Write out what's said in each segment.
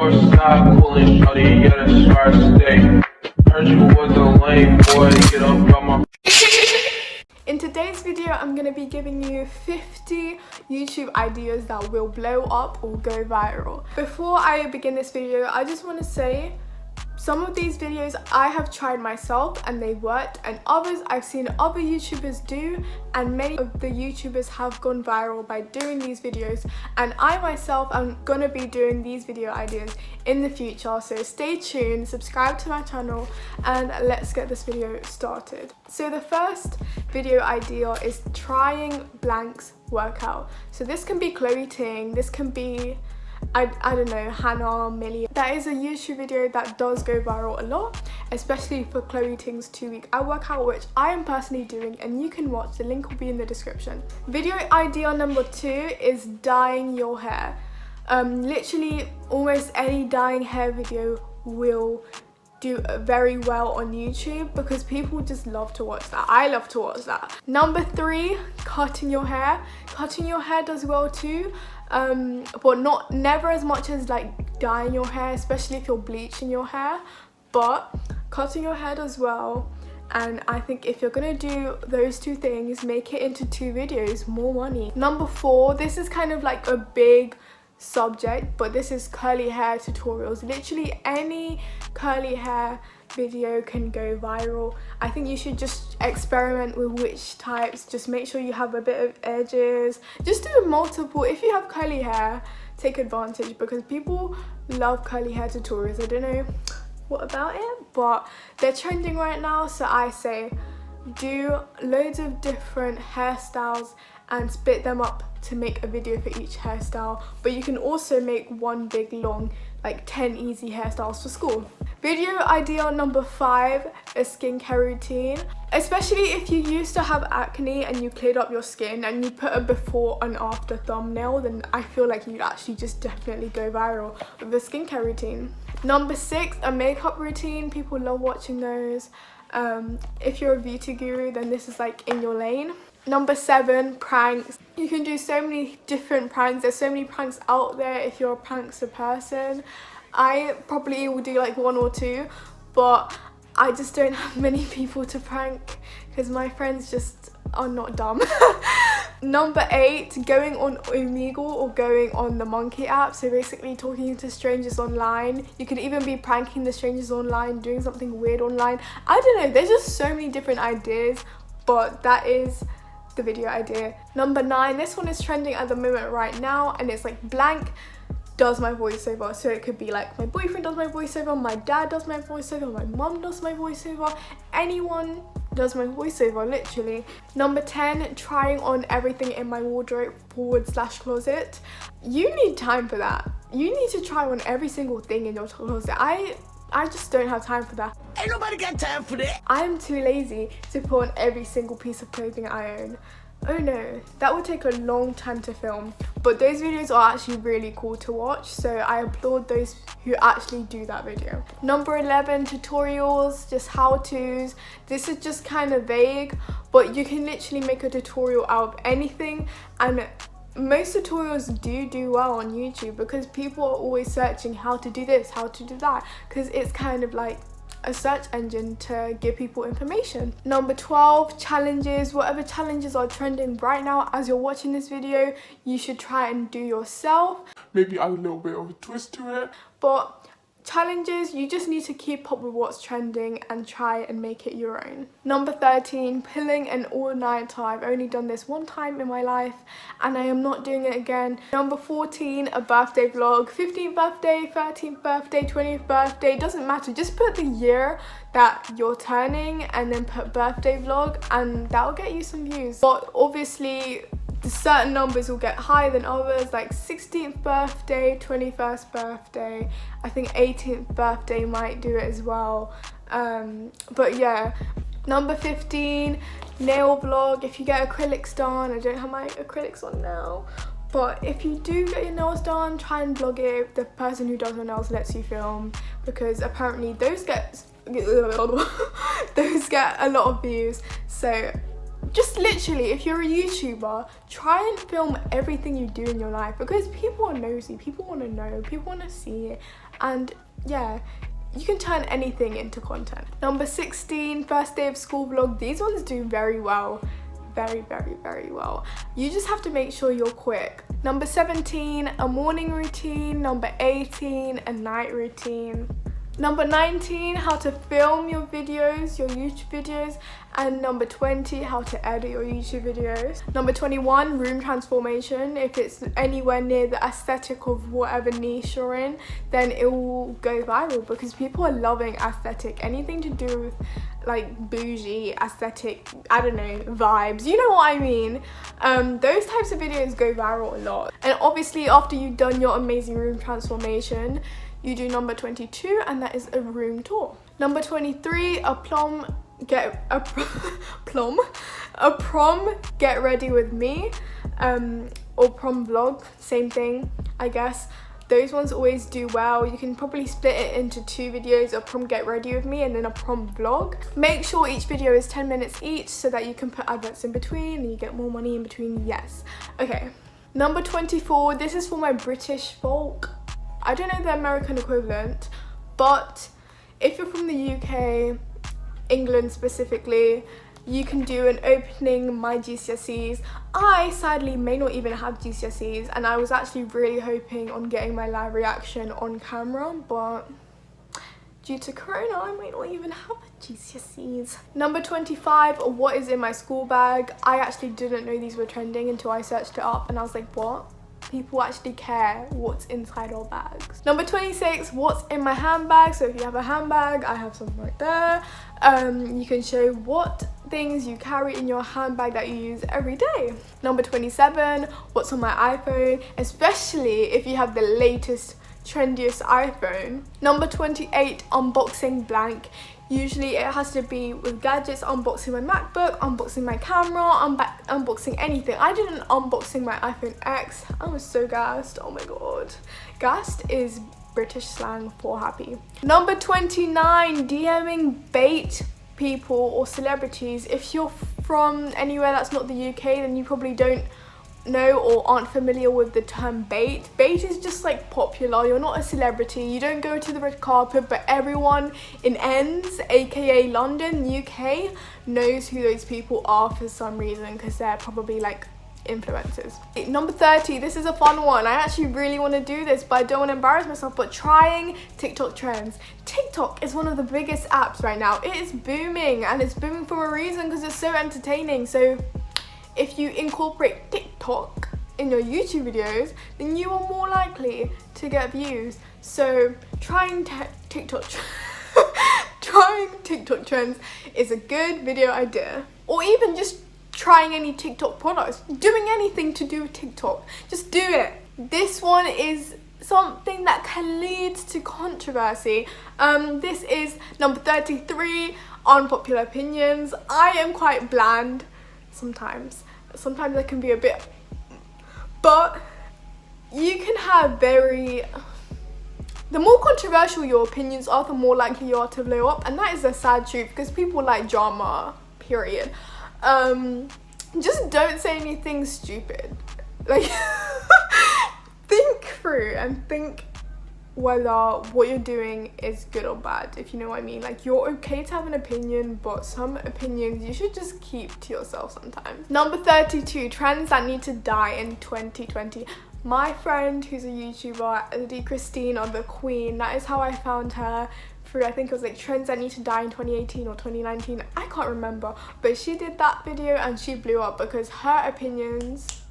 North side, pulling shawty, yeah, that's where I stay. Heard you was a lame boy, get up on my... In today's video, I'm going to be giving you 50 YouTube ideas that will blow up or go viral. Before I begin this video, I just want to say some of these videos I have tried myself and they worked, and others I've seen other YouTubers do, and many of the YouTubers have gone viral by doing these videos, and I myself am gonna be doing these video ideas in the future, so stay tuned, subscribe to my channel, and let's get this video started. So the first video idea is trying blank's workout. So this can be Chloe Ting, this can be I don't know, Hannah, Millie. That is a YouTube video that does go viral a lot, especially for Chloe Ting's 2-week ab workout, which I am personally doing, and you can watch. The link will be in the description. Video idea number 2 is dyeing your hair. Literally almost any dyeing hair video will do very well on YouTube because people just love to watch that. I love to watch that. Number 3, cutting your hair. Cutting your hair does well too, but never as much as like dyeing your hair, especially if you're bleaching your hair, but cutting your hair does well. And I think if you're gonna do those 2 things, make it into 2 videos, more money. Number 4, this is kind of like a big subject, but this is curly hair tutorials. Literally any curly hair video can go viral. I think you should just experiment with which types. Just make sure you have a bit of edges. Just do multiple. If you have curly hair, take advantage because people love curly hair tutorials. I don't know what about it, but they're trending right now, so I say do loads of different hairstyles and split them up to make a video for each hairstyle. But you can also make one big long, like 10 easy hairstyles for school. Video idea number 5, a skincare routine. Especially if you used to have acne and you cleared up your skin and you put a before and after thumbnail, then I feel like you'd actually just definitely go viral with a skincare routine. Number 6, a makeup routine. People love watching those. If you're a beauty guru, then this is like in your lane. Number 7, pranks. You can do so many different pranks. There's so many pranks out there if you're a prankster person. I probably will do like 1 or 2, but I just don't have many people to prank because my friends just are not dumb. Number 8, going on Omegle or going on the Monkey app. So basically talking to strangers online. You could even be pranking the strangers online, doing something weird online. I don't know, there's just so many different ideas, but that is the video idea. Number 9, this one is trending at the moment right now, and it's like blank does my voiceover. So it could be like my boyfriend does my voiceover, my dad does my voiceover, my mum does my voiceover, anyone does my voiceover, literally. Number 10, trying on everything in my wardrobe / closet. You need time for that. You need to try on every single thing in your closet. I just don't have time for that. Ain't nobody got time for that. I'm too lazy to put on every single piece of clothing I own. Oh no, that would take a long time to film. But those videos are actually really cool to watch, so I applaud those who actually do that video. Number 11, tutorials, just how-tos. This is just kind of vague, but you can literally make a tutorial out of anything, and most tutorials do well on YouTube because people are always searching how to do this, how to do that, because it's kind of like a search engine to give people information. Number 12, challenges. Whatever challenges are trending right now as you're watching this video, you should try and do yourself. Maybe add a little bit of a twist to it. But challenges, you just need to keep up with what's trending and try and make it your own. Number 13, pulling an all-nighter. I've only done this 1 time in my life and I am not doing it again. Number 14, a birthday vlog. 15th birthday, 13th birthday, 20th birthday, doesn't matter. Just put the year that you're turning and then put birthday vlog, and that'll get you some views. But obviously certain numbers will get higher than others, like 16th birthday, 21st birthday, I think 18th birthday might do it as well. But yeah. Number 15, nail vlog. If you get acrylics done, I don't have my acrylics on now, but if you do get your nails done, try and vlog it if the person who does your nails lets you film, because apparently those get a lot of views, so just literally, if you're a YouTuber, try and film everything you do in your life, because people are nosy, people want to know, people want to see it, and yeah, you can turn anything into content. Number 16, first day of school vlog. These ones do very well. Very, very, very well. You just have to make sure you're quick. Number 17, a morning routine. Number 18, a night routine. Number 19, how to film your videos, your YouTube videos. And number 20, how to edit your YouTube videos. Number 21, room transformation. If it's anywhere near the aesthetic of whatever niche you're in, then it will go viral, because people are loving aesthetic. Anything to do with like bougie, aesthetic, I don't know, vibes, you know what I mean. Those types of videos go viral a lot. And obviously after you've done your amazing room transformation, you do number 22, and that is a room tour. Number 23, a prom get ready with me, or prom vlog, same thing I guess. Those ones always do well. You can probably split it into 2 videos, a prom get ready with me and then a prom vlog. Make sure each video is 10 minutes each so that you can put adverts in between and you get more money in between. Yes. Okay. Number 24, this is for my British folk. I don't know the American equivalent, but if you're from the UK, England specifically, you can do an opening my GCSEs. I sadly may not even have GCSEs, and I was actually really hoping on getting my live reaction on camera, but due to Corona, I might not even have GCSEs. Number 25, what is in my school bag? I actually didn't know these were trending until I searched it up, and I was like, what? People actually care what's inside our bags. Number 26, what's in my handbag? So if you have a handbag, I have some right there. You can show what things you carry in your handbag that you use every day. Number 27, what's on my iPhone, especially if you have the latest, trendiest iPhone. Number 28, unboxing blank. Usually it has to be with gadgets, unboxing my MacBook, unboxing my camera, unboxing anything. I did an unboxing my iPhone X. I was so gassed, oh my god. Gassed is British slang for happy. Number 29, DMing bait people or celebrities. If you're from anywhere that's not the UK, then you probably don't know or aren't familiar with the term bait. Bait is just like popular. You're not a celebrity, you don't go to the red carpet, but everyone in ends, aka London, UK, knows who those people are for some reason, because they're probably like influencers. Number 30, this is a fun one. I actually really want to do this, but I don't want to embarrass myself, but trying TikTok trends. TikTok is one of the biggest apps right now. It is booming, and it's booming for a reason, because it's so entertaining. So if you incorporate TikTok in your YouTube videos, then you are more likely to get views. So trying TikTok trends is a good video idea. Or even just trying any TikTok products, doing anything to do with TikTok, just do it. This one is something that can lead to controversy. This is number 33, unpopular opinions. I am quite bland sometimes I can be a bit, but you can have the more controversial your opinions are, the more likely you are to blow up, and that is the sad truth, because people like drama, period. Just don't say anything stupid. Like, think through and think whether what you're doing is good or bad, if you know what I mean. Like, you're okay to have an opinion, but some opinions you should just keep to yourself sometimes. Number 32, trends that need to die in 2020. My friend who's a YouTuber, Lady Christine, or the Queen, that is how I found her through, I think it was like trends that need to die in 2018 or 2019, I can't remember, but she did that video and she blew up because her opinions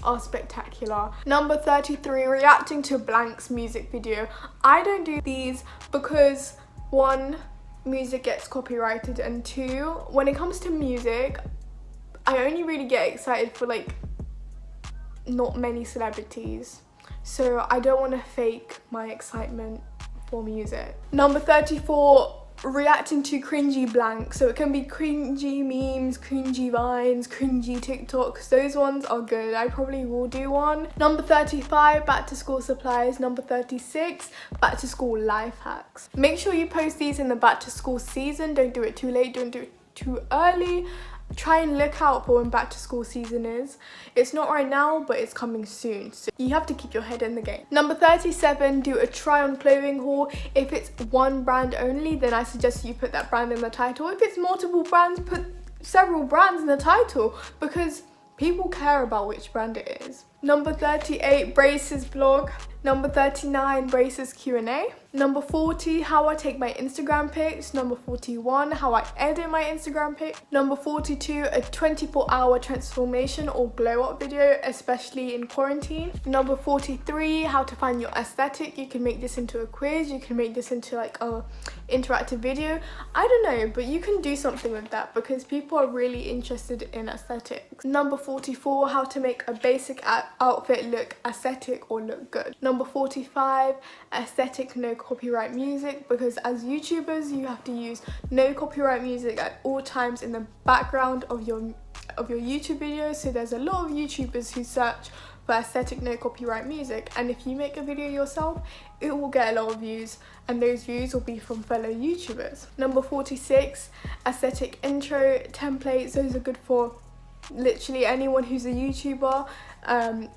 are spectacular. Number 33, reacting to Blank's music video. I don't do these because 1, music gets copyrighted, and 2, when it comes to music, I only really get excited for like not many celebrities, so I don't want to fake my excitement for music. Number 34, reacting to cringy blank. So it can be cringy memes, cringy vines, cringy TikToks. Those ones are good. I probably will do one. Number 35, back to school supplies. Number 36, back to school life hacks. Make sure you post these in the back to school season. Don't do it too late, don't do it too early. try and look out for when back to school season is. It's not right now, but it's coming soon, so you have to keep your head in the game. Number 37, do a try on clothing haul. If it's one brand only, then I suggest you put that brand in the title. If it's multiple brands, put several brands in the title, because people care about which brand it is. Number 38, braces vlog. Number 39, braces Q&A. Number 40, how I take my Instagram pics. Number 41, how I edit my Instagram pic. Number 42, a 24-hour transformation or glow up video, especially in quarantine. Number 43, how to find your aesthetic. You can make this into a quiz, you can make this into like a interactive video. I don't know, but you can do something with that because people are really interested in aesthetics. Number 44, how to make a basic outfit look aesthetic or look good. Number 45, aesthetic no copyright music, because as YouTubers you have to use no copyright music at all times in the background of your YouTube videos. So there's a lot of YouTubers who search for aesthetic no copyright music, and if you make a video yourself, it will get a lot of views, and those views will be from fellow YouTubers. Number 46, aesthetic intro templates. Those are good for literally anyone who's a YouTuber.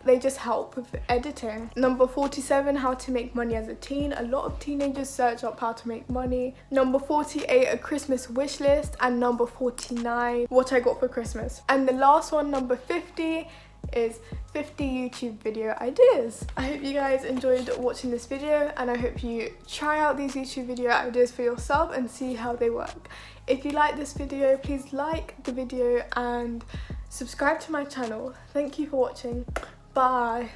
They just help with editing. Number 47, how to make money as a teen. A lot of teenagers search up how to make money. Number 48, a Christmas wish list. And number 49, what I got for Christmas. And the last one, number 50, is 50 YouTube video ideas. I hope you guys enjoyed watching this video, and I hope you try out these YouTube video ideas for yourself and see how they work. If you like this video, please like the video and subscribe to my channel. Thank you for watching. Bye.